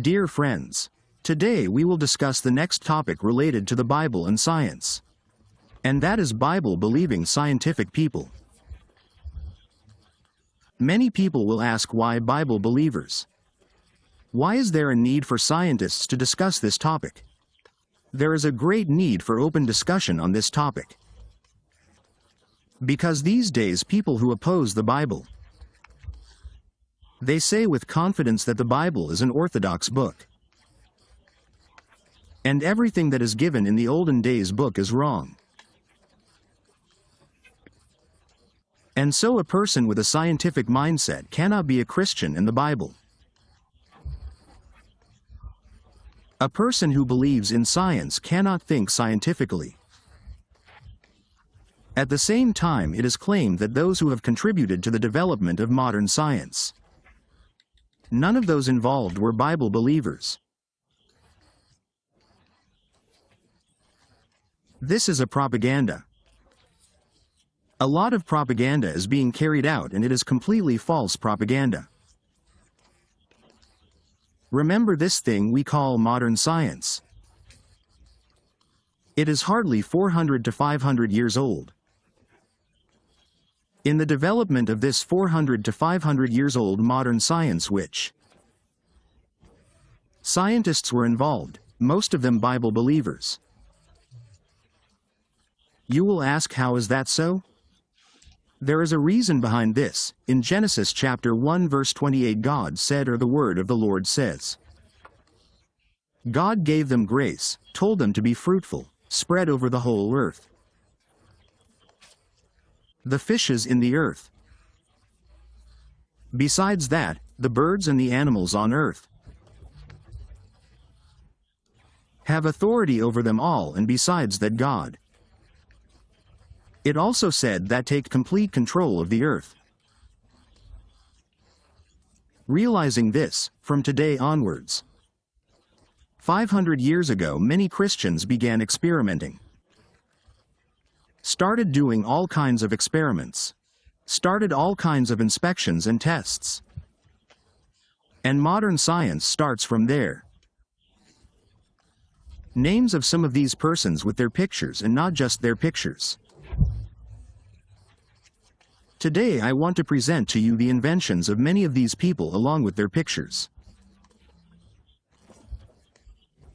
Dear friends, today we will discuss the next topic related to the Bible and science. And that is Bible-believing scientific people. Many people will ask why Bible believers. Why is there a need for scientists to discuss this topic? There is a great need for open discussion on this topic. Because these days people who oppose the Bible, they say with confidence that the Bible is an orthodox book. And everything that is given in the olden days book is wrong. And so a person with a scientific mindset cannot be a Christian in the Bible. A person who believes in science cannot think scientifically. At the same time, it is claimed that those who have contributed to the development of modern science, none of those involved were Bible believers. This is a propaganda. A lot of propaganda is being carried out, and it is completely false propaganda. Remember this thing we call modern science. It is hardly 400 to 500 years old. In the development of this 400 to 500 years old modern science, which scientists were involved, most of them Bible believers. You will ask, how is that so? There is a reason behind this. In Genesis chapter 1 verse 28, God said, or the word of the Lord says, God gave them grace, told them to be fruitful, spread over the whole earth. The fishes in the earth. Besides that, the birds and the animals on earth have authority over them all, and besides that, God. It also said that take complete control of the earth. Realizing this, from today onwards, 500 years ago, many Christians began experimenting. Started doing all kinds of experiments. Started all kinds of inspections and tests. And modern science starts from there. Names of some of these persons with their pictures, and not just their pictures. Today I want to present to you the inventions of many of these people along with their pictures.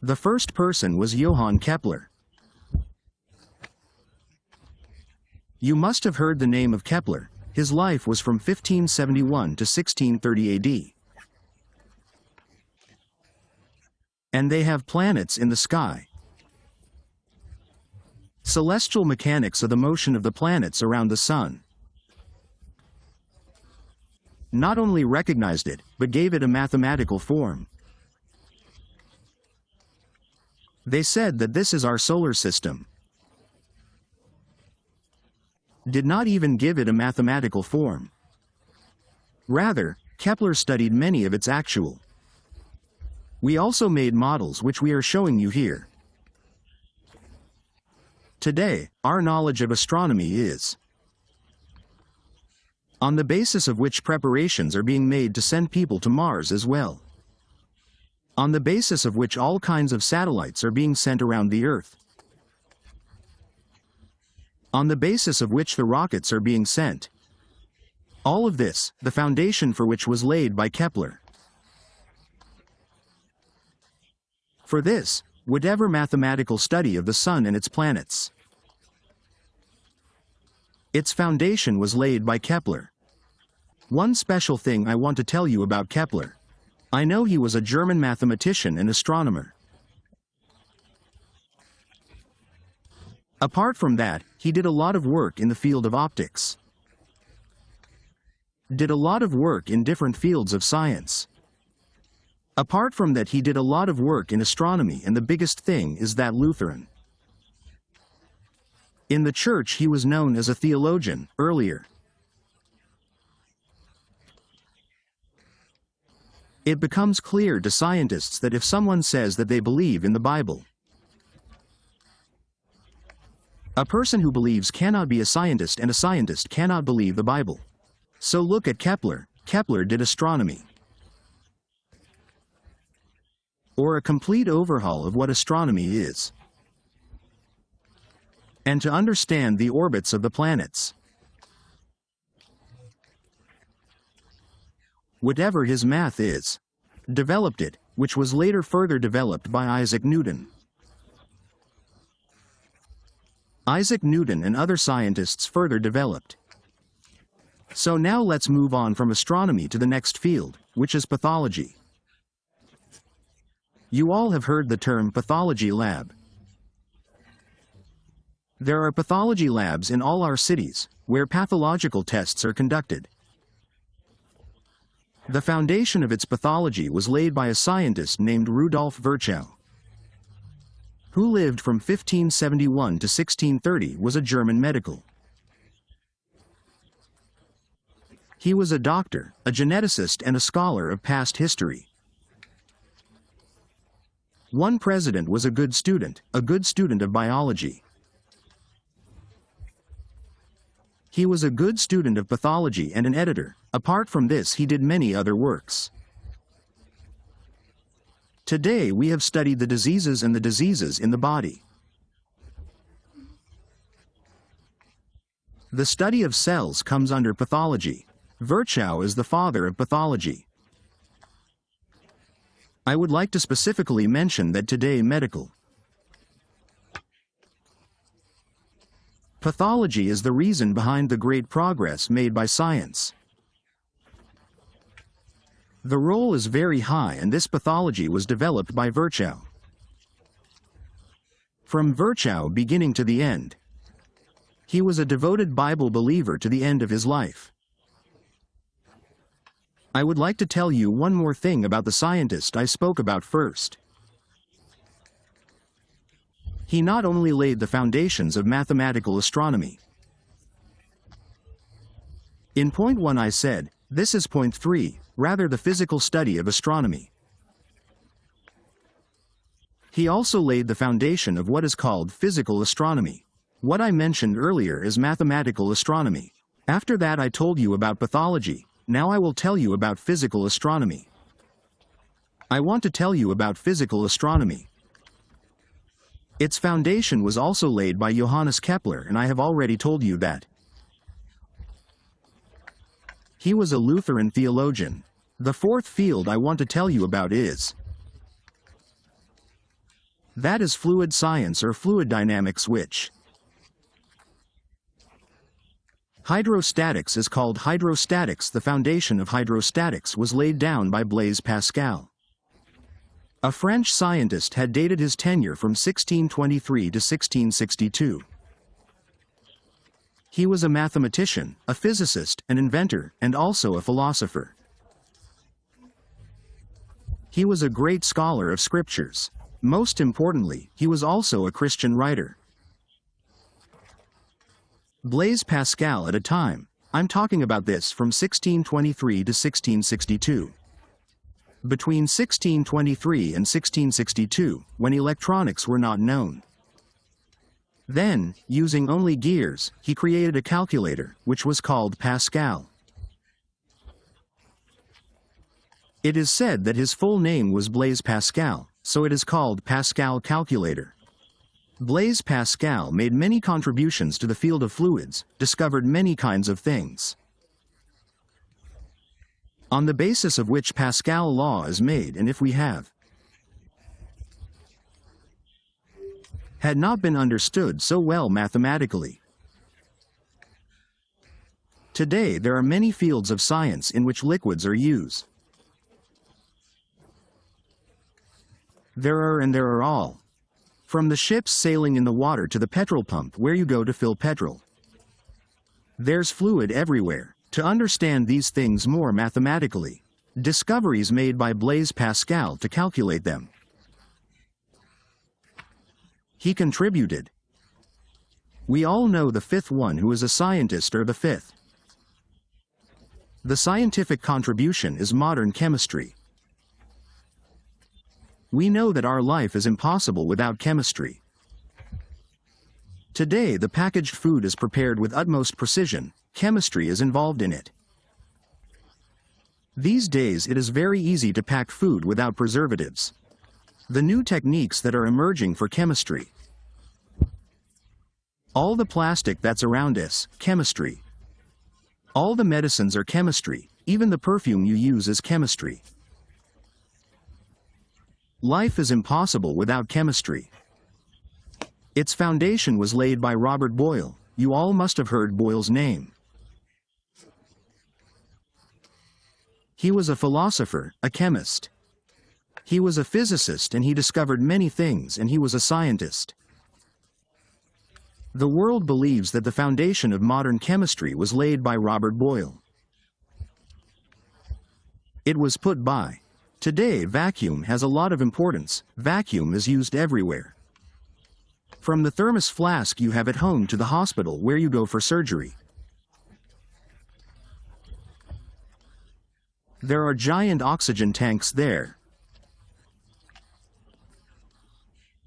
The first person was Johannes Kepler. You must have heard the name of Kepler. His life was from 1571 to 1630 AD. And they have planets in the sky. Celestial mechanics of the motion of the planets around the sun. Not only recognized it, but gave it a mathematical form. They said that this is our solar system. Did not even give it a mathematical form. Rather, Kepler studied many of its actual. We also made models which we are showing you here. Today, our knowledge of astronomy is on the basis of which preparations are being made to send people to Mars as well. On the basis of which all kinds of satellites are being sent around the Earth. On the basis of which the rockets are being sent. All of this, the foundation for which was laid by Kepler. For this, whatever mathematical study of the sun and its planets, its foundation was laid by Kepler. One special thing I want to tell you about Kepler. I know he was a German mathematician and astronomer. Apart from that, he did a lot of work in the field of optics. Did a lot of work in different fields of science. Apart from that, he did a lot of work in astronomy, and the biggest thing is that Lutheran. In the church he was known as a theologian, earlier. It becomes clear to scientists that if someone says that they believe in the Bible, a person who believes cannot be a scientist, and a scientist cannot believe the Bible. So look at Kepler. Kepler did astronomy. or a complete overhaul of what astronomy is, and to understand the orbits of the planets. Whatever his math is, developed it, which was later further developed by Isaac Newton. Isaac Newton and other scientists further developed. So now let's move on from astronomy to the next field, which is pathology. You all have heard the term pathology lab. There are pathology labs in all our cities, where pathological tests are conducted. The foundation of its pathology was laid by a scientist named Rudolf Virchow, who lived from 1571 to 1630, was a German medical. He was a doctor, a geneticist and a scholar of past history. One president was a good student of biology. He was a good student of pathology and an editor. Apart from this, he did many other works. Today we have studied the diseases and the diseases in the body. The study of cells comes under pathology. Virchow is the father of pathology. I would like to specifically mention that today medical pathology is the reason behind the great progress made by science. The role is very high, and this pathology was developed by Virchow. From Virchow beginning to the end, he was a devoted Bible believer to the end of his life. I would like to tell you one more thing about the scientist I spoke about first. He not only laid the foundations of mathematical astronomy. In point 1 I said, this is point 3, rather the physical study of astronomy. He also laid the foundation of what is called physical astronomy. What I mentioned earlier is mathematical astronomy. After that I told you about pathology, now I will tell you about physical astronomy. I want to tell you about physical astronomy. Its foundation was also laid by Johannes Kepler, and I have already told you that. He was a Lutheran theologian. The fourth field I want to tell you about is fluid science or fluid dynamics, which hydrostatics is called hydrostatics. The foundation of hydrostatics was laid down by Blaise Pascal. A French scientist had dated his tenure from 1623 to 1662. He was a mathematician, a physicist, an inventor, and also a philosopher. He was a great scholar of scriptures. Most importantly, he was also a Christian writer. Blaise Pascal at a time, I'm talking about this from 1623 to 1662. Between 1623 and 1662, when electronics were not known. Then, using only gears, he created a calculator, which was called Pascal. It is said that his full name was Blaise Pascal, so it is called Pascal calculator. Blaise Pascal made many contributions to the field of fluids, discovered many kinds of things, on the basis of which Pascal law is made, and if we had not been understood so well mathematically. Today there are many fields of science in which liquids are used. There are all. From the ships sailing in the water to the petrol pump where you go to fill petrol. There's fluid everywhere. To understand these things more mathematically, discoveries made by Blaise Pascal to calculate them. He contributed. We all know the fifth one who is a scientist, or the fifth. The scientific contribution is modern chemistry. We know that our life is impossible without chemistry. Today the packaged food is prepared with utmost precision. Chemistry is involved in it. These days it is very easy to pack food without preservatives. The new techniques that are emerging for chemistry. All the plastic that's around us, chemistry. All the medicines are chemistry, even the perfume you use is chemistry. Life is impossible without chemistry. Its foundation was laid by Robert Boyle. You all must have heard Boyle's name. He was a philosopher, a chemist. He was a physicist and he discovered many things, and he was a scientist. The world believes that the foundation of modern chemistry was laid by Robert Boyle. It was put by. Today, vacuum has a lot of importance. Vacuum is used everywhere. From the thermos flask you have at home to the hospital where you go for surgery. There are giant oxygen tanks there.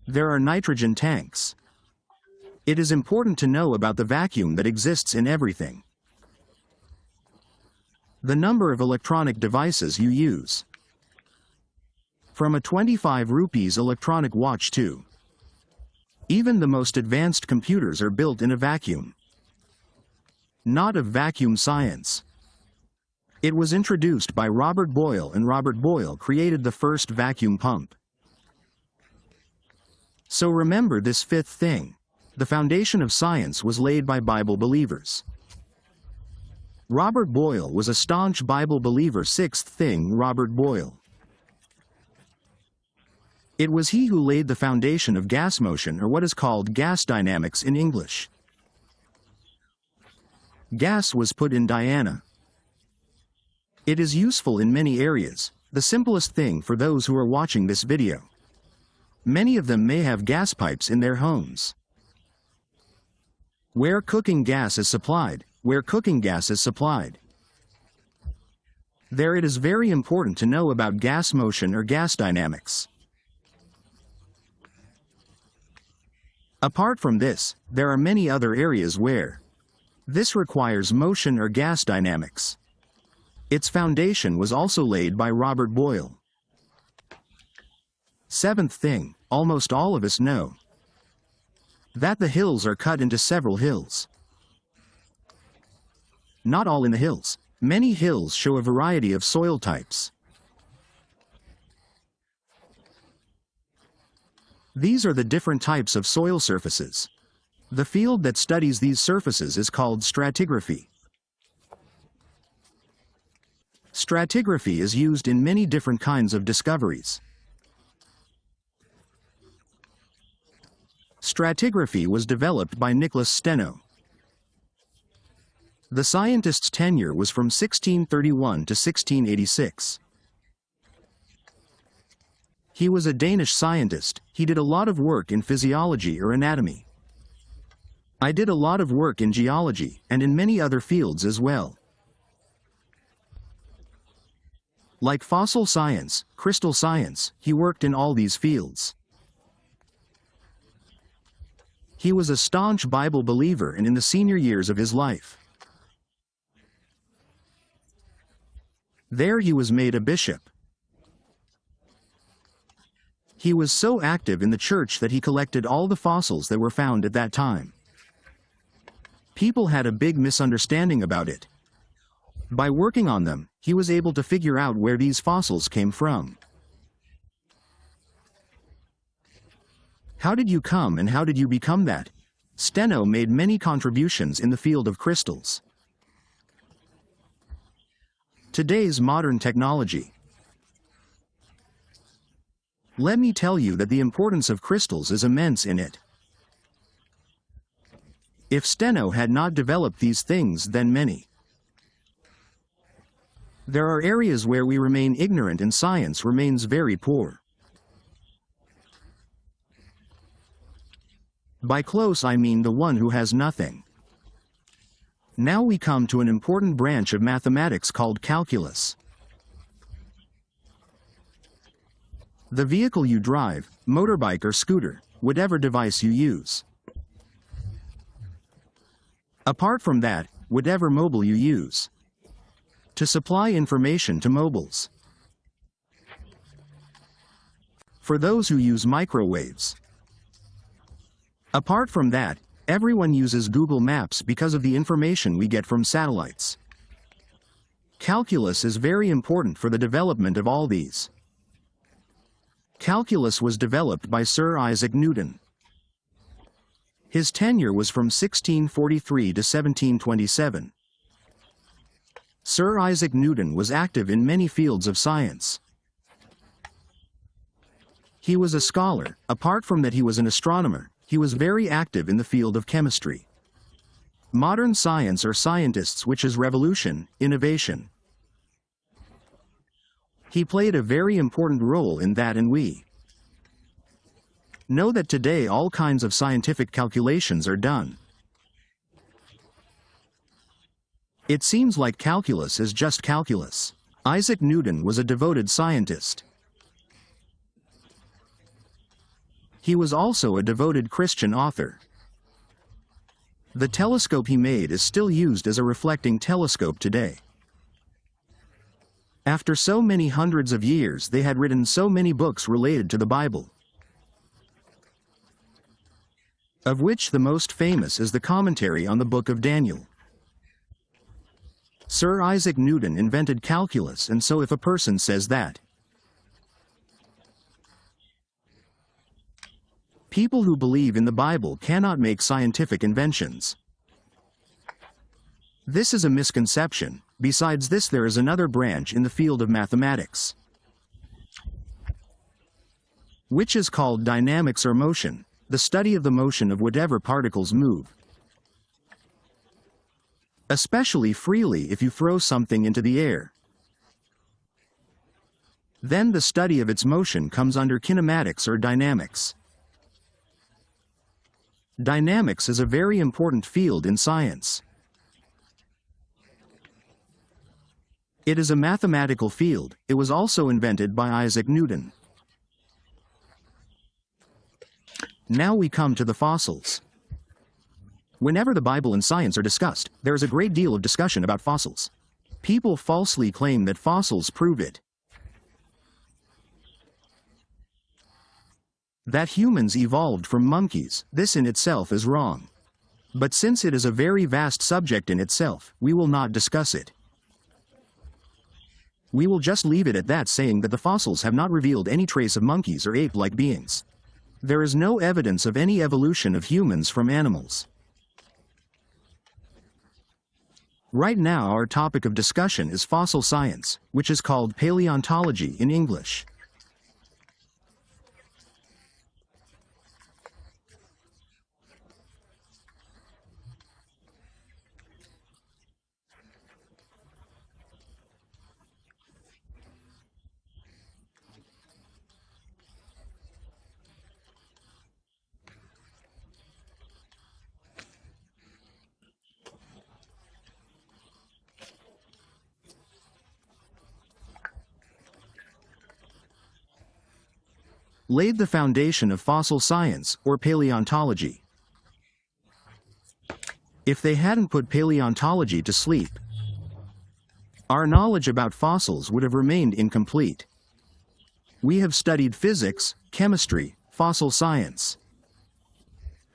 There are nitrogen tanks. It is important to know about the vacuum that exists in everything. The number of electronic devices you use. From a 25 rupees electronic watch to. Even the most advanced computers are built in a vacuum. Not of vacuum science. It was introduced by Robert Boyle, and Robert Boyle created the first vacuum pump. So remember this fifth thing. The foundation of science was laid by Bible believers. Robert Boyle was a staunch Bible believer. Sixth thing, Robert Boyle. It was he who laid the foundation of gas motion, or what is called gas dynamics in English. Gas was put in Diana. It is useful in many areas. The simplest thing for those who are watching this video. Many of them may have gas pipes in their homes. Where cooking gas is supplied, where cooking gas is supplied. There it is very important to know about gas motion or gas dynamics. Apart from this, there are many other areas where this requires motion or gas dynamics. Its foundation was also laid by Robert Boyle. Seventh thing, almost all of us know that the hills are cut into several hills. Not all in the hills. Many hills show a variety of soil types. These are the different types of soil surfaces. The field that studies these surfaces is called stratigraphy. Stratigraphy is used in many different kinds of discoveries. Stratigraphy was developed by Nicholas Steno. The scientist's tenure was from 1631 to 1686. He was a Danish scientist. He did a lot of work in physiology or anatomy. I did a lot of work in geology, and in many other fields as well. Like fossil science, crystal science, he worked in all these fields. He was a staunch Bible believer, and in the senior years of his life, there he was made a bishop. He was so active in the church that he collected all the fossils that were found at that time. People had a big misunderstanding about it. By working on them, he was able to figure out where these fossils came from. How did you come and how did you become that? Steno made many contributions in the field of crystals. Today's modern technology. Let me tell you that the importance of crystals is immense in it. If Steno had not developed these things, then many. There are areas where we remain ignorant and science remains very poor. By close I mean the one who has nothing. Now we come to an important branch of mathematics called calculus. The vehicle you drive, motorbike or scooter, whatever device you use. Apart from that, whatever mobile you use. To supply information to mobiles. for those who use microwaves. Apart from that, everyone uses Google Maps because of the information we get from satellites. Calculus is very important for the development of all these. Calculus was developed by Sir Isaac Newton. His tenure was from 1643 to 1727. Sir Isaac Newton was active in many fields of science. He was a scholar. Apart from that, he was an astronomer. He was very active in the field of chemistry. Modern science are scientists, which is revolution, innovation. He played a very important role in that, and we know that today all kinds of scientific calculations are done. It seems like calculus is just calculus. Isaac Newton was a devoted scientist. He was also a devoted Christian author. The telescope he made is still used as a reflecting telescope today. After so many hundreds of years, they had written so many books related to the Bible, of which the most famous is the commentary on the book of Daniel. Sir Isaac Newton invented calculus, and so if a person says that people who believe in the Bible cannot make scientific inventions, this is a misconception. Besides this, there is another branch in the field of mathematics, which is called dynamics or motion, the study of the motion of whatever particles move, especially freely if you throw something into the air. Then the study of its motion comes under kinematics or dynamics. Dynamics is a very important field in science. It is a mathematical field. It was also invented by Isaac Newton. Now we come to the fossils. Whenever the Bible and science are discussed, there is a great deal of discussion about fossils. People falsely claim that fossils prove it, that humans evolved from monkeys. This in itself is wrong. But since it is a very vast subject in itself, we will not discuss it. We will just leave it at that, saying that the fossils have not revealed any trace of monkeys or ape-like beings. There is no evidence of any evolution of humans from animals. Right now our topic of discussion is fossil science, which is called paleontology in English. Laid the foundation of fossil science, or paleontology. If they hadn't put paleontology to sleep, our knowledge about fossils would have remained incomplete. We have studied physics, chemistry, fossil science.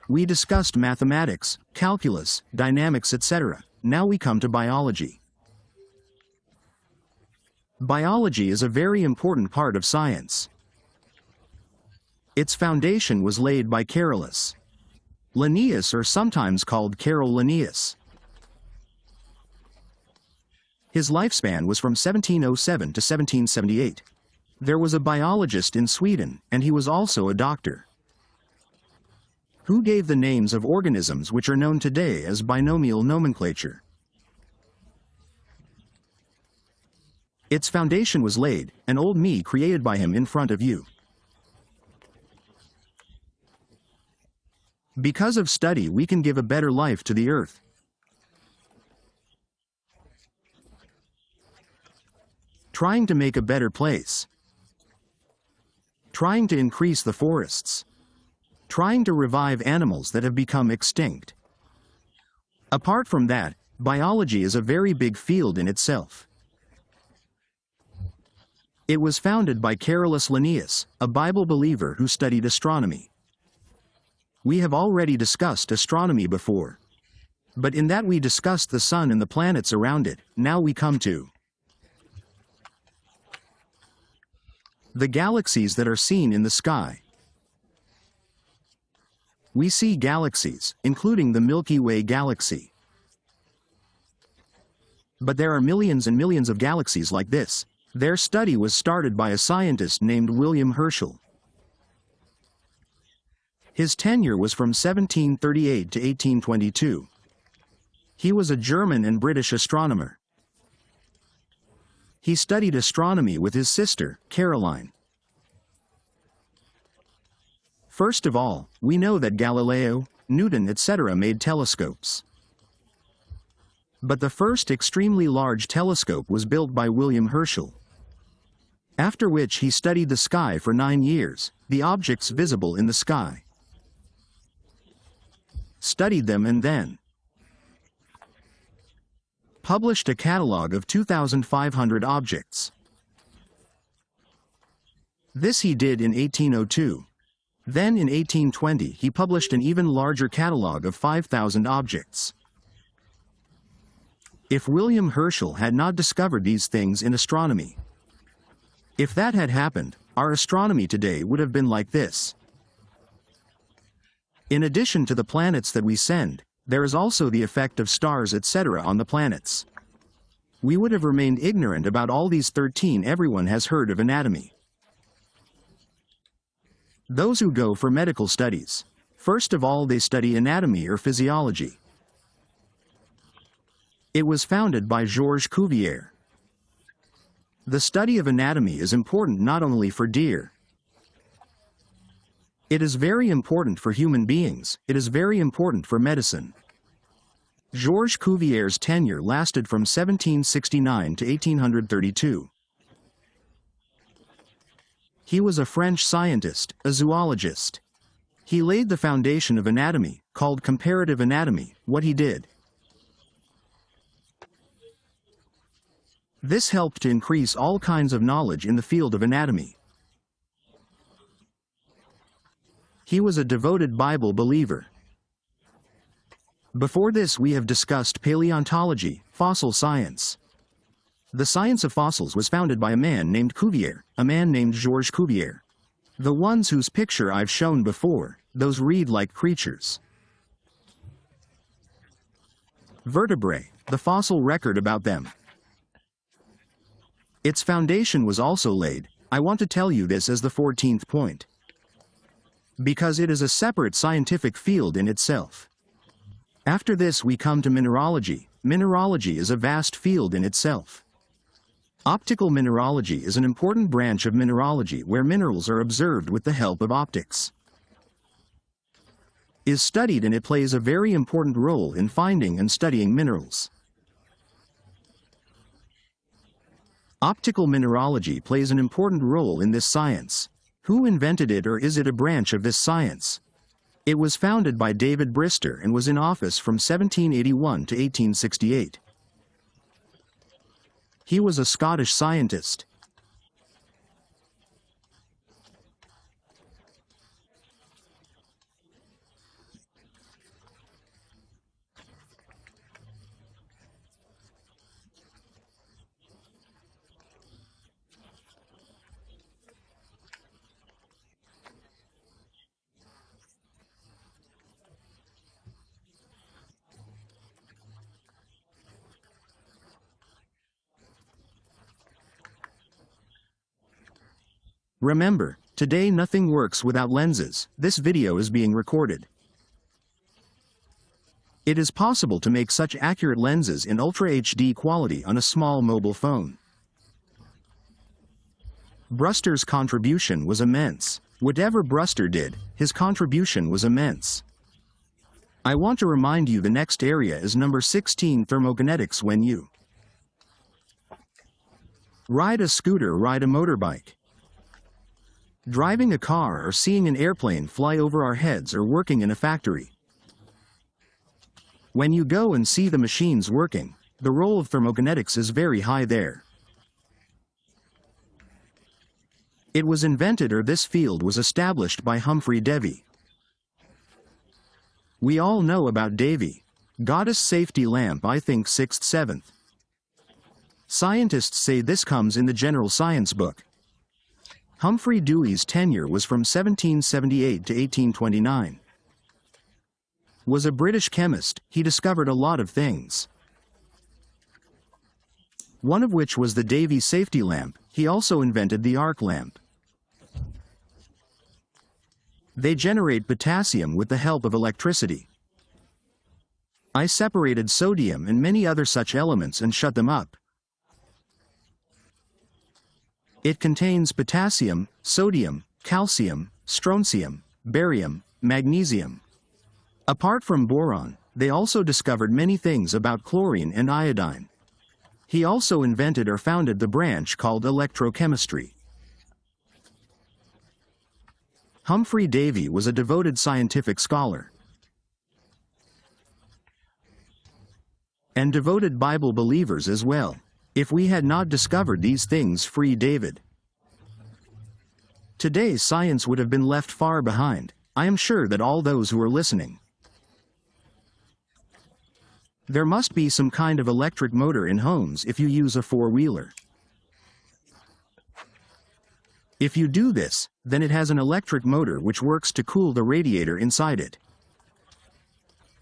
We discussed mathematics, calculus, dynamics, etc. Now we come to biology. Biology is a very important part of science. Its foundation was laid by Carolus Linnaeus, or sometimes called Carol Linnaeus. His lifespan was from 1707 to 1778. There was a biologist in Sweden, and he was also a doctor, who gave the names of organisms which are known today as binomial nomenclature. Its foundation was laid, an old me created by him in front of you. Because of study we can give a better life to the earth. Trying to make a better place. Trying to increase the forests. Trying to revive animals that have become extinct. Apart from that, biology is a very big field in itself. It was founded by Carolus Linnaeus, a Bible believer who studied astronomy. We have already discussed astronomy before. But in that we discussed the sun and the planets around it. Now we come to the galaxies that are seen in the sky. We see galaxies, including the Milky Way galaxy. But there are millions and millions of galaxies like this. Their study was started by a scientist named William Herschel. His tenure was from 1738 to 1822. He was a German and British astronomer. He studied astronomy with his sister, Caroline. First of all, we know that Galileo, Newton, etc. made telescopes. But the first extremely large telescope was built by William Herschel. After which he studied the sky for 9 years, the objects visible in the sky. Studied them and then published a catalog of 2,500 objects. This he did in 1802. Then in 1820 he published an even larger catalog of 5,000 objects. If William Herschel had not discovered these things in astronomy, if that had happened, our astronomy today would have been like this. In addition to the planets that we send, there is also the effect of stars etc. on the planets. We would have remained ignorant about all these 13. Everyone has heard of anatomy. Those who go for medical studies, first of all they study anatomy or physiology. It was founded by Georges Cuvier. The study of anatomy is important not only for deer. It is very important for human beings, it is very important for medicine. Georges Cuvier's tenure lasted from 1769 to 1832. He was a French scientist, a zoologist. He laid the foundation of anatomy, called comparative anatomy. What he did, this helped to increase all kinds of knowledge in the field of anatomy. He was a devoted Bible believer. Before this we have discussed paleontology, fossil science. The science of fossils was founded by a man named Cuvier, a man named Georges Cuvier. The ones whose picture I've shown before, those reed-like creatures. Vertebrae, the fossil record about them. Its foundation was also laid. I want to tell you this as the 14th point, because it is a separate scientific field in itself. After this we come to mineralogy. Mineralogy is a vast field in itself. Optical mineralogy is an important branch of mineralogy where minerals are observed with the help of optics. Is studied and it plays a very important role in finding and studying minerals. Optical mineralogy plays an important role in this science. Who invented it, or is it a branch of this science? It was founded by David Brister and was in office from 1781 to 1868. He was a Scottish scientist. Remember, today nothing works without lenses. This video is being recorded. It is possible to make such accurate lenses in Ultra HD quality on a small mobile phone. Brister's contribution was immense. Whatever Brister did, his contribution was immense. I want to remind you the next area is number 16, thermokinetics. When you ride a scooter, ride a motorbike, driving a car, or seeing an airplane fly over our heads, or working in a factory. When you go and see the machines working, the role of thermokinetics is very high there. It was invented, or this field was established, by Humphrey Davy. We all know about Davy. Goddess safety lamp, I think 6th, 7th. Scientists say this comes in the general science book. Humphrey Dewey's tenure was from 1778 to 1829. Was a British chemist, he discovered a lot of things. One of which was the Davy safety lamp. He also invented the arc lamp. They generate potassium with the help of electricity. I separated sodium and many other such elements and shut them up. It contains potassium, sodium, calcium, strontium, barium, magnesium. Apart from boron, they also discovered many things about chlorine and iodine. He also invented or founded the branch called electrochemistry. Humphrey Davy was a devoted scientific scholar and devoted Bible believers as well. If we had not discovered these things, free David, today science would have been left far behind. I am sure that all those who are listening, there must be some kind of electric motor in homes if you use a four-wheeler. If you do this, then it has an electric motor which works to cool the radiator inside it.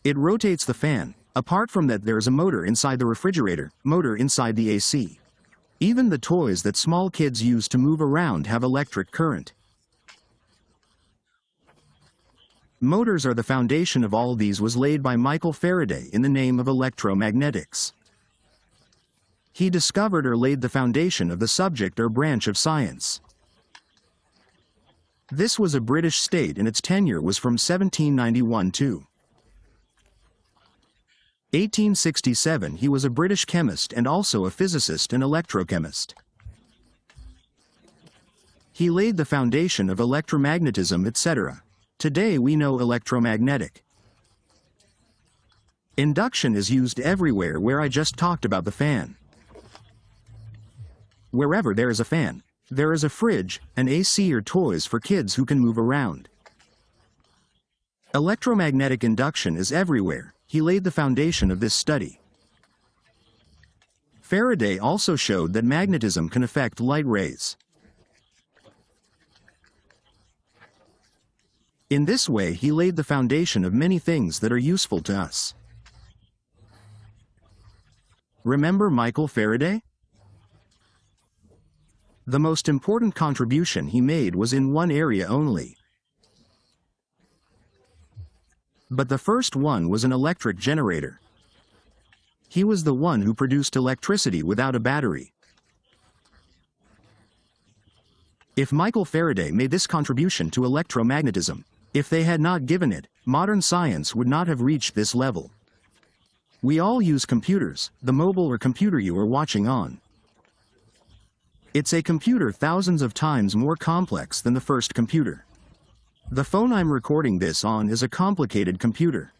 It rotates the fan. Apart from that, there is a motor inside the refrigerator, motor inside the AC. Even the toys that small kids use to move around have electric current. Motors are the foundation of all these was laid by Michael Faraday in the name of electromagnetics. He discovered or laid the foundation of the subject or branch of science. This was a British state and its tenure was from 1791 to 1867. He was a British chemist and also a physicist and electrochemist. He laid the foundation of electromagnetism, etc. Today we know electromagnetic induction is used everywhere where I just talked about the fan. Wherever there is a fan, there is a fridge, an AC or toys for kids who can move around. Electromagnetic induction is everywhere. He laid the foundation of this study. Faraday also showed that magnetism can affect light rays. In this way he laid the foundation of many things that are useful to us. Remember Michael Faraday? The most important contribution he made was in one area only. But the first one was an electric generator. He was the one who produced electricity without a battery. If Michael Faraday made this contribution to electromagnetism, if they had not given it, modern science would not have reached this level. We all use computers, the mobile or computer you are watching on. It's a computer thousands of times more complex than the first computer. The phone I'm recording this on is a complicated computer,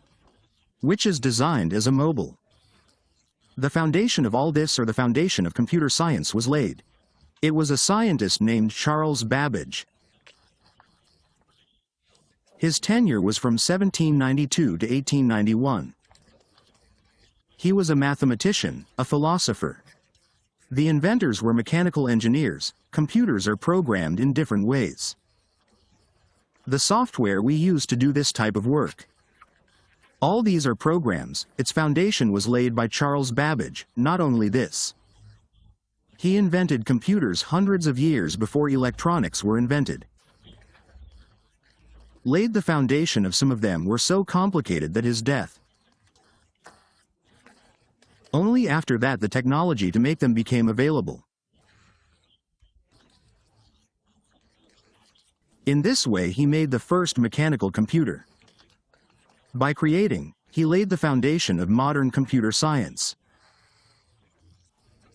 which is designed as a mobile. The foundation of all this, or the foundation of computer science, was laid. It was a scientist named Charles Babbage. His tenure was from 1792 to 1891. He was a mathematician, a philosopher. The inventors were mechanical engineers. Computers are programmed in different ways. The software we use to do this type of work, all these are programs. Its foundation was laid by Charles Babbage. Not only this, he invented computers hundreds of years before electronics were invented. Laid the foundation of some of them were so complicated that his death. Only after that the technology to make them became available. In this way he made the first mechanical computer. By creating, he laid the foundation of modern computer science.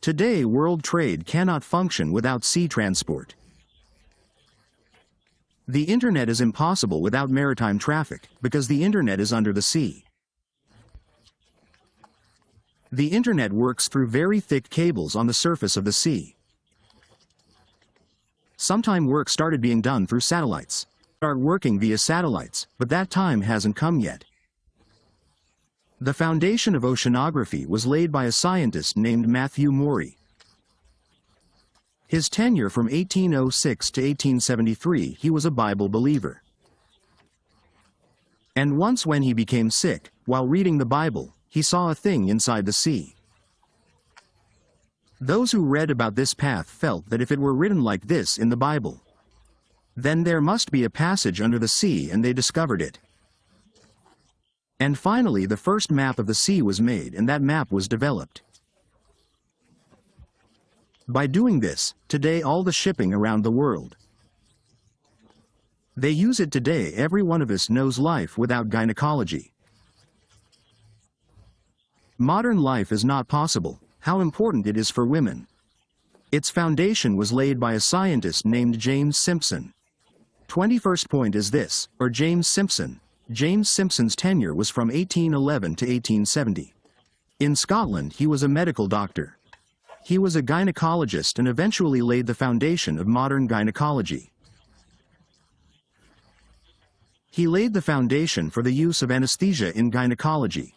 Today world trade cannot function without sea transport. The internet is impossible without maritime traffic, because the internet is under the sea. The internet works through very thick cables on the surface of the sea. Sometime work started being done through satellites. Start working via satellites, but that time hasn't come yet. The foundation of oceanography was laid by a scientist named Matthew Maury. His tenure from 1806 to 1873, he was a Bible believer. And once when he became sick, while reading the Bible, he saw a thing inside the sea. Those who read about this path felt that if it were written like this in the Bible, then there must be a passage under the sea, and they discovered it. And finally the first map of the sea was made, and that map was developed. By doing this, today all the shipping around the world, they use it today. Every one of us knows life without gynecology. Modern life is not possible. How important it is for women. Its foundation was laid by a scientist named James Simpson. 21st point is this, or James Simpson. James Simpson's tenure was from 1811 to 1870. In Scotland he was a medical doctor. He was a gynecologist and eventually laid the foundation of modern gynecology. He laid the foundation for the use of anesthesia in gynecology.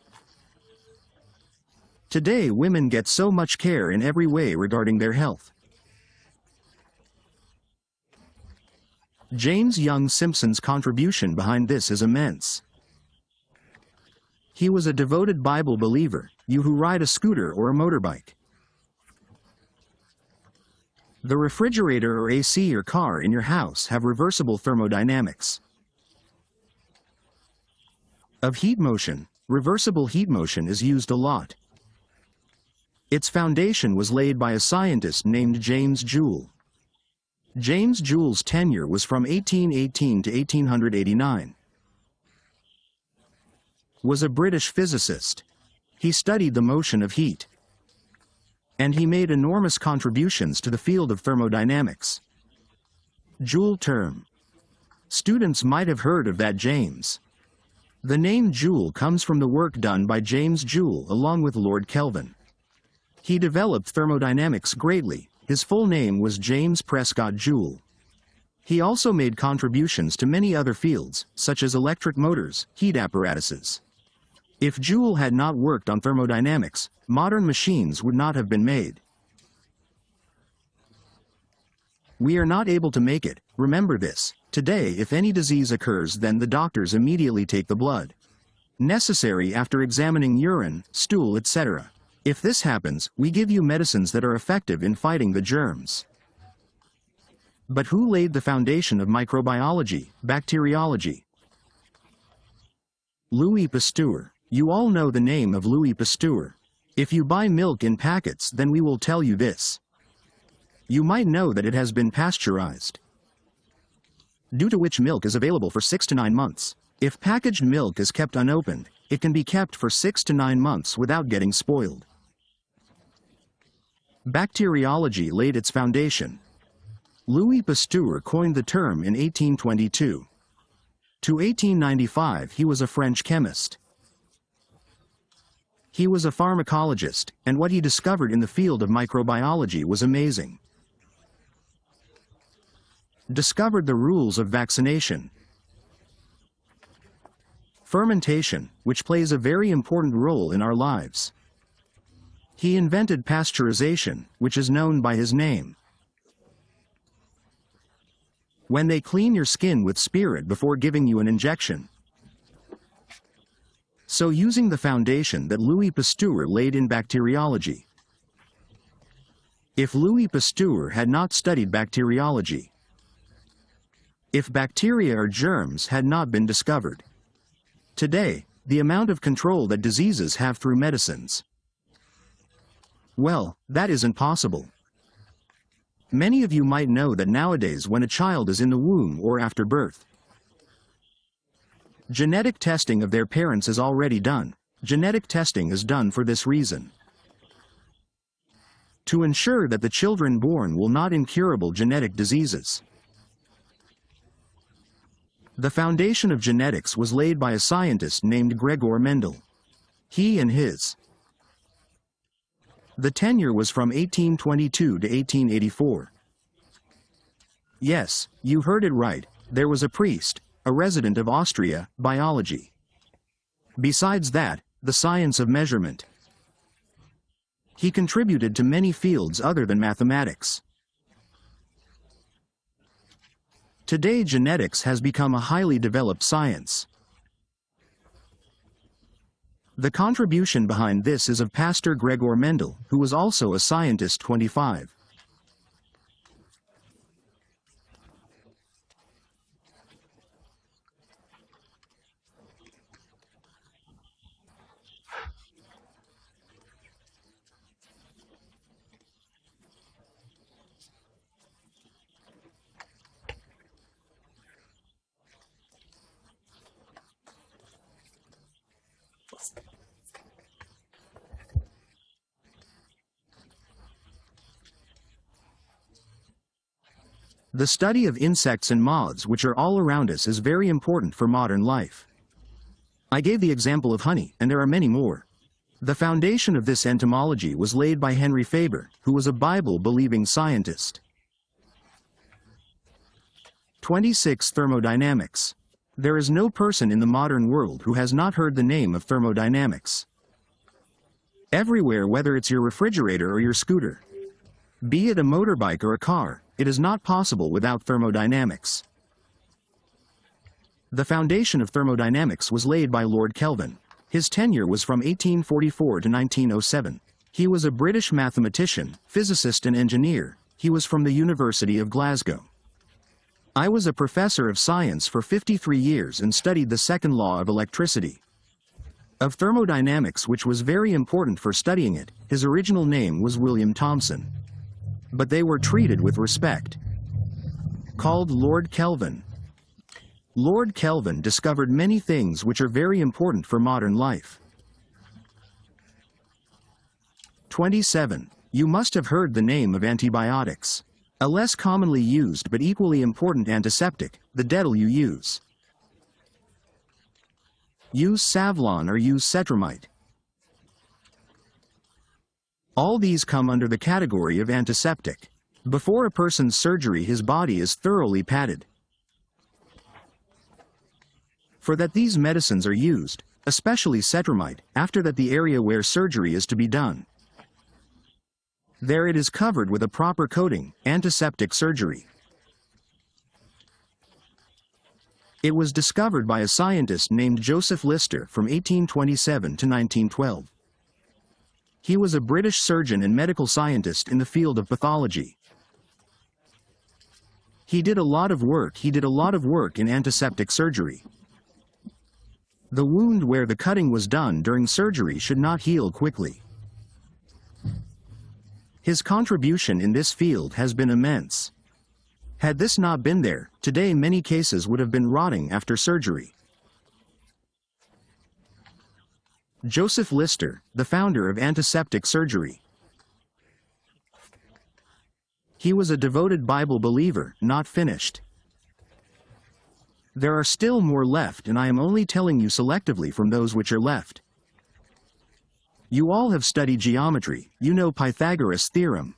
Today women get so much care in every way regarding their health. James Young Simpson's contribution behind this is immense. He was a devoted Bible believer, you who ride a scooter or a motorbike. The refrigerator or AC or car in your house have reversible thermodynamics. Of heat motion, reversible heat motion is used a lot. Its foundation was laid by a scientist named James Joule. James Joule's tenure was from 1818 to 1889. Was a British physicist. He studied the motion of heat. And he made enormous contributions to the field of thermodynamics. Joule term. Students might have heard of that James. The name Joule comes from the work done by James Joule along with Lord Kelvin. He developed thermodynamics greatly. His full name was James Prescott Joule. He also made contributions to many other fields, such as electric motors, heat apparatuses. If Joule had not worked on thermodynamics, modern machines would not have been made. We are not able to make it. Remember this. Today, if any disease occurs, then the doctors immediately take the blood necessary after examining urine, stool, etc. If this happens, we give you medicines that are effective in fighting the germs. But who laid the foundation of microbiology, bacteriology? Louis Pasteur. You all know the name of Louis Pasteur. If you buy milk in packets, then we will tell you this. You might know that it has been pasteurized, due to which milk is available for 6 to 9 months. If packaged milk is kept unopened, it can be kept for 6 to 9 months without getting spoiled. Bacteriology laid its foundation. Louis Pasteur coined the term in 1822. To 1895 he was a French chemist. He was a pharmacologist, and what he discovered in the field of microbiology was amazing. Discovered the rules of vaccination. Fermentation, which plays a very important role in our lives. He invented pasteurization, which is known by his name. When they clean your skin with spirit before giving you an injection. So using the foundation that Louis Pasteur laid in bacteriology. If Louis Pasteur had not studied bacteriology, if bacteria or germs had not been discovered, today, the amount of control that diseases have through medicines, well, that isn't possible. Many of you might know that nowadays when a child is in the womb or after birth, genetic testing of their parents is already done. Genetic testing is done for this reason. To ensure that the children born will not incurable genetic diseases. The foundation of genetics was laid by a scientist named Gregor Mendel. He and his. The tenure was from 1822 to 1884. Yes, you heard it right, there was a priest, a resident of Austria, biology. Besides that, the science of measurement. He contributed to many fields other than mathematics. Today genetics has become a highly developed science. The contribution behind this is of Pastor Gregor Mendel, who was also a scientist 25. The study of insects and moths which are all around us is very important for modern life. I gave the example of honey, and there are many more. The foundation of this entomology was laid by Henry Faber, who was a Bible-believing scientist. 26. Thermodynamics. There is no person in the modern world who has not heard the name of thermodynamics. Everywhere, whether it's your refrigerator or your scooter, be it a motorbike or a car, it is not possible without thermodynamics. The foundation of thermodynamics was laid by Lord Kelvin. His tenure was from 1844 to 1907. He was a British mathematician, physicist and engineer. He was from the University of Glasgow. I was a professor of science for 53 years and studied the second law of electricity. Of thermodynamics, which was very important for studying it, his original name was William Thomson. But they were treated with respect. Called Lord Kelvin. Lord Kelvin discovered many things which are very important for modern life. 27. You must have heard the name of antibiotics. A less commonly used but equally important antiseptic, the dental you use. Use Savlon or use Cetramide. All these come under the category of antiseptic. Before a person's surgery, his body is thoroughly padded. For that these medicines are used, especially Cetramide, after that the area where surgery is to be done. There it is covered with a proper coating, antiseptic surgery. It was discovered by a scientist named Joseph Lister from 1827 to 1912. He was a British surgeon and medical scientist in the field of pathology. He did a lot of work in antiseptic surgery. The wound where the cutting was done during surgery should not heal quickly. His contribution in this field has been immense. Had this not been there, today many cases would have been rotting after surgery. Joseph Lister, the founder of antiseptic surgery. He was a devoted Bible believer, not finished. There are still more left, and I am only telling you selectively from those which are left. You all have studied geometry, you know Pythagoras' theorem.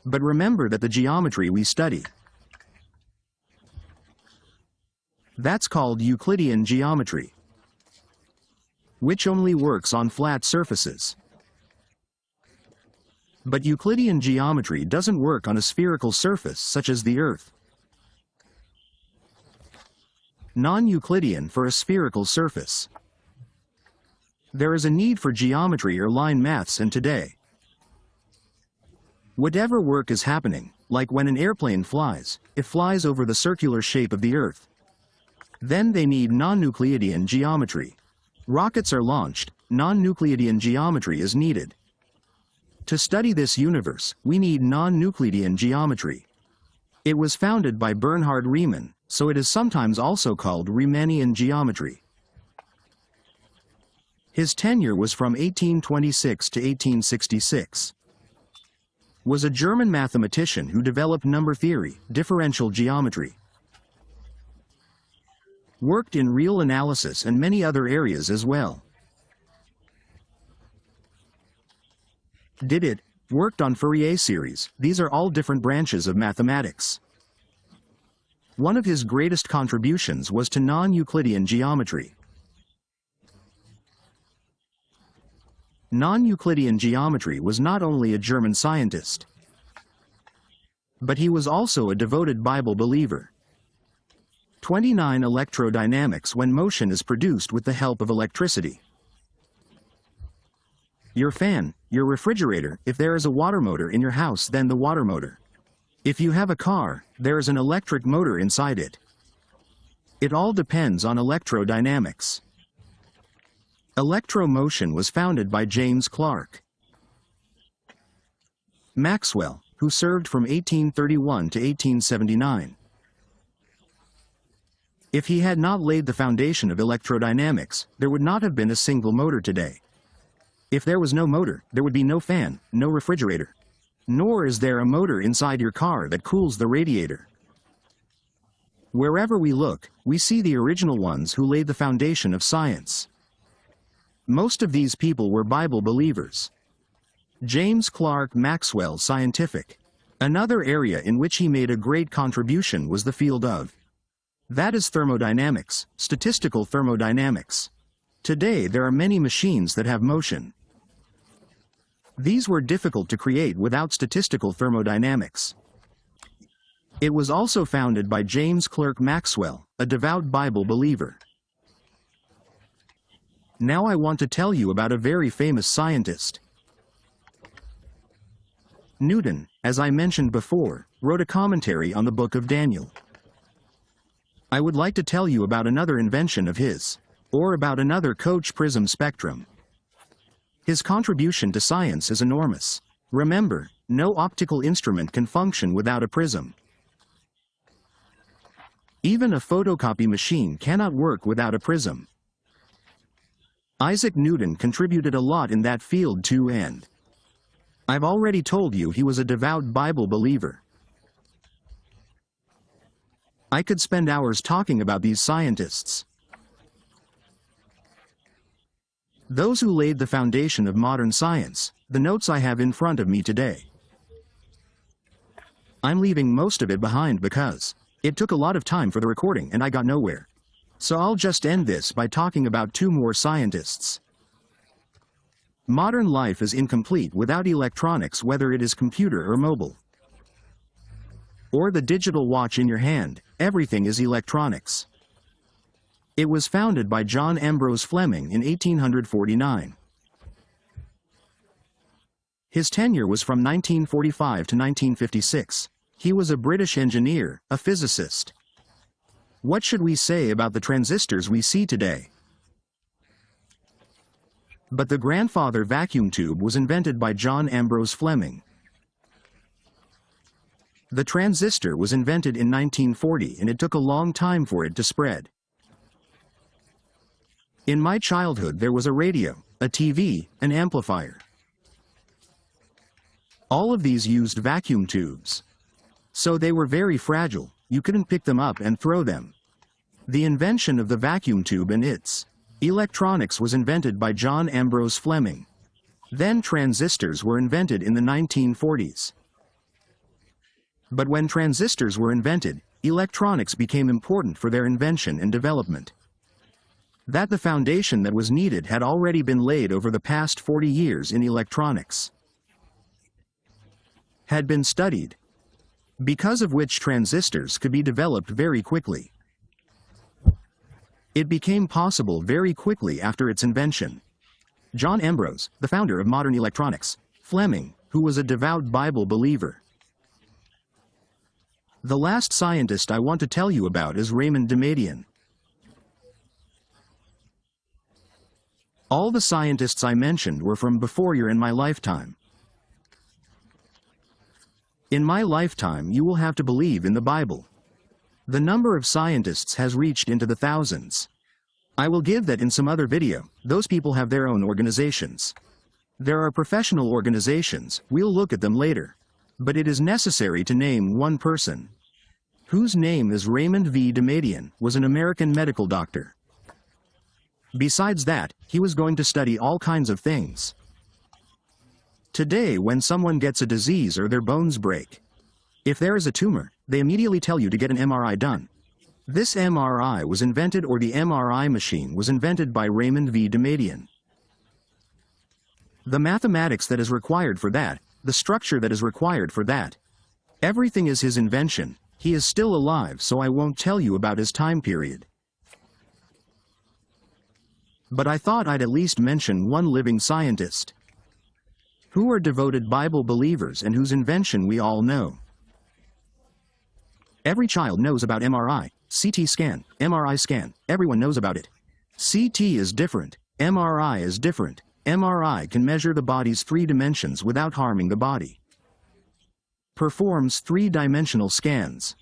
But remember that the geometry we study, that's called Euclidean geometry, which only works on flat surfaces. But Euclidean geometry doesn't work on a spherical surface such as the Earth. Non-Euclidean for a spherical surface. There is a need for geometry or line maths, and today, whatever work is happening, like when an airplane flies, it flies over the circular shape of the Earth. Then they need non-Euclidean geometry. Rockets are launched, non-Euclidean geometry is needed. To study this universe, we need non-Euclidean geometry. It was founded by Bernhard Riemann, so it is sometimes also called Riemannian geometry. His tenure was from 1826 to 1866. Was a German mathematician who developed number theory, differential geometry. Worked in real analysis and many other areas as well. Did it worked on Fourier series. These are all different branches of mathematics. One of his greatest contributions was to non-Euclidean geometry. Non-Euclidean geometry was not only a German scientist, but he was also a devoted Bible believer. 29. Electrodynamics, when motion is produced with the help of electricity. Your fan, your refrigerator. If there is a water motor in your house, then the water motor. If you have a car, there is an electric motor inside it. It all depends on electrodynamics. Electromotion was founded by James Clerk Maxwell, who served from 1831 to 1879. If he had not laid the foundation of electrodynamics, there would not have been a single motor today. If there was no motor, there would be no fan, no refrigerator. Nor is there a motor inside your car that cools the radiator. Wherever we look, we see the original ones who laid the foundation of science. Most of these people were Bible believers. James Clerk Maxwell, scientific. Another area in which he made a great contribution was the field of, that is thermodynamics, statistical thermodynamics. Today there are many machines that have motion. These were difficult to create without statistical thermodynamics. It was also founded by James Clerk Maxwell, a devout Bible believer. Now I want to tell you about a very famous scientist. Newton, as I mentioned before, wrote a commentary on the book of Daniel. I would like to tell you about another invention of his, or about another Koch prism spectrum. His contribution to science is enormous. Remember, no optical instrument can function without a prism. Even a photocopy machine cannot work without a prism. Isaac Newton contributed a lot in that field too, and I've already told you he was a devout Bible believer. I could spend hours talking about these scientists. Those who laid the foundation of modern science, the notes I have in front of me today. I'm leaving most of it behind because it took a lot of time for the recording and I got nowhere. So I'll just end this by talking about two more scientists. Modern life is incomplete without electronics, whether it is computer or mobile, or the digital watch in your hand. Everything is electronics. It was founded by John Ambrose Fleming in 1849. His tenure was from 1945 to 1956. He was a British engineer, a physicist. What should we say about the transistors we see today? But the grandfather vacuum tube was invented by John Ambrose Fleming. The transistor was invented in 1940 and it took a long time for it to spread. In my childhood there was a radio, a TV, an amplifier. All of these used vacuum tubes. So they were very fragile, you couldn't pick them up and throw them. The invention of the vacuum tube and its electronics was invented by John Ambrose Fleming. Then transistors were invented in the 1940s. But when transistors were invented, electronics became important for their invention and development. That the foundation that was needed had already been laid over the past 40 years in electronics had been studied, because of which transistors could be developed very quickly. It became possible very quickly after its invention. John Ambrose, the founder of modern electronics. Fleming, who was a devout Bible believer. The last scientist I want to tell you about is Raymond Damadian. All the scientists I mentioned were from before you're in my lifetime. In my lifetime you will have to believe in the Bible. The number of scientists has reached into the thousands. I will give that in some other video. Those people have their own organizations. There are professional organizations, we'll look at them later. But it is necessary to name one person, whose name is Raymond V. Damadian, was an American medical doctor. Besides that, he was going to study all kinds of things. Today, when someone gets a disease or their bones break, if there is a tumor, they immediately tell you to get an MRI done. This MRI was invented, or the MRI machine was invented, by Raymond V. Damadian. The mathematics that is required for that, the structure that is required for that, everything is his invention. He is still alive, so I won't tell you about his time period. But I thought I'd at least mention one living scientist who are devoted Bible believers and whose invention we all know. Every child knows about MRI, CT scan, MRI scan. Everyone knows about it. CT is different. MRI is different. MRI can measure the body's 3 dimensions without harming the body. Performs 3-dimensional scans.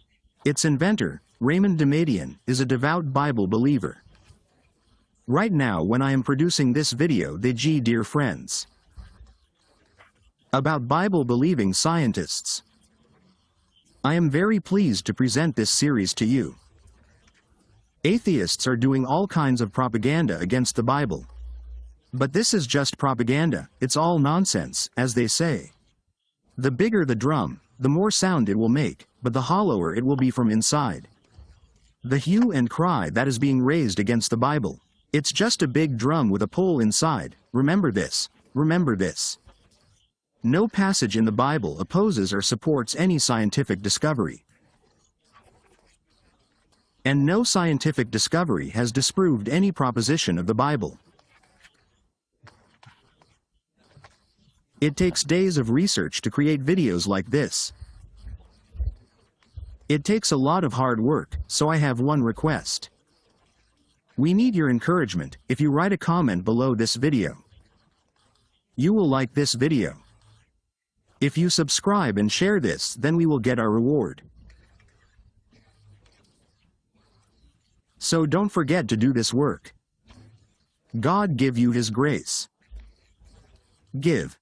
Its inventor, Raymond Damadian, is a devout Bible believer. Right now, when I am producing this video, dear friends, about Bible-believing scientists, I am very pleased to present this series to you. Atheists are doing all kinds of propaganda against the Bible. But this is just propaganda. It's all nonsense, as they say. The bigger the drum, the more sound it will make, but the hollower it will be from inside. The hue and cry that is being raised against the Bible, it's just a big drum with a pole inside. Remember this. Remember this. No passage in the Bible opposes or supports any scientific discovery. And no scientific discovery has disproved any proposition of the Bible. It takes days of research to create videos like this. It takes a lot of hard work, so I have one request. We need your encouragement. If you write a comment below this video, you will like this video. If you subscribe and share this, then we will get our reward. So don't forget to do this work. God give you His grace. Give.